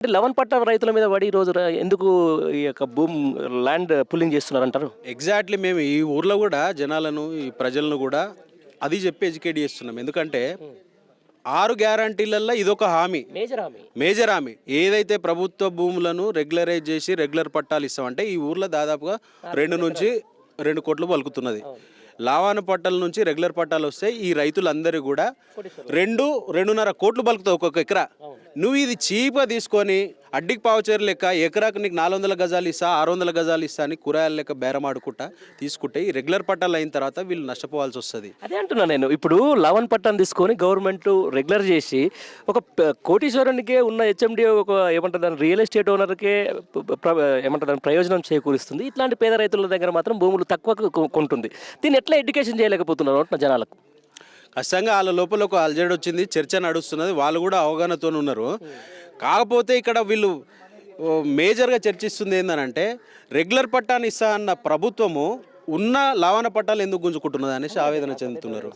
అంటే 11 పట్టా రైతుల మీద పడి ఈరోజు ఎందుకు ఈ యొక్క ల్యాండ్ పుల్లింగ్ చేస్తున్నారంటారు? ఎగ్జాక్ట్లీ మేము ఈ ఊర్లో కూడా జనాలను ఈ ప్రజలను కూడా అది చెప్పి ఎడ్యుకేట్ చేస్తున్నాం. ఎందుకంటే 6 గ్యారంటీలల్లో ఇదొక హామీ, మేజర్ హామీ. ఏదైతే ప్రభుత్వ భూములను రెగ్యులరైజ్ చేసి రెగ్యులర్ పట్టాలు ఇస్తామంటే ఈ ఊర్లో దాదాపుగా 2 కోట్లు పలుకుతున్నది. లావాన పట్టాల నుంచి రెగ్యులర్ పట్టాలు వస్తే ఈ రైతులందరూ కూడా 2.5 కోట్లు పలుకుతావు ఒక్కొక్క ఎకరా. నువ్వు ఇది చీప్గా తీసుకొని అడ్డికి పావుచేరు లెక్క ఎకరాకు నీకు 400 గజాలు ఇస్తా 600 గజాలు ఇస్తా అని కూరగాయల లెక్క బేరం ఆడుకుంటా తీసుకుంటే ఈ రెగ్యులర్ పట్టాలు అయిన తర్వాత వీళ్ళు నష్టపోవాల్సి వస్తుంది. అదే అంటున్నా నేను. ఇప్పుడు 11 పట్టాను తీసుకొని గవర్నమెంట్ రెగ్యులర్ చేసి ఒక కోటీశ్వరునికే ఉన్న హెచ్ఎండి ఒక ఏమంటారు దాని రియల్ ఎస్టేట్ ఓనర్కే ఏమంటారు దాని ప్రయోజనం చేకూరుస్తుంది. ఇట్లాంటి పేద రైతుల దగ్గర మాత్రం భూములు తక్కువ కొంటుంది. దీన్ని ఎట్లా ఎడ్యుకేషన్ చేయలేకపోతున్నారు అంటున్న జనాలకు? ఖచ్చితంగా వాళ్ళ లోపల ఒక అల్జడి వచ్చింది, చర్చ నడుస్తున్నది, వాళ్ళు కూడా అవగాహనతో ఉన్నారు. కాకపోతే ఇక్కడ వీళ్ళు మేజర్గా చర్చిస్తుంది ఏంటంటే రెగ్యులర్ పట్టాన్ని ఇస్తా అన్న ప్రభుత్వము ఉన్న లావాన పట్టాలు ఎందుకు గుంజుకుంటున్నది అనేసి ఆవేదన చెందుతున్నారు.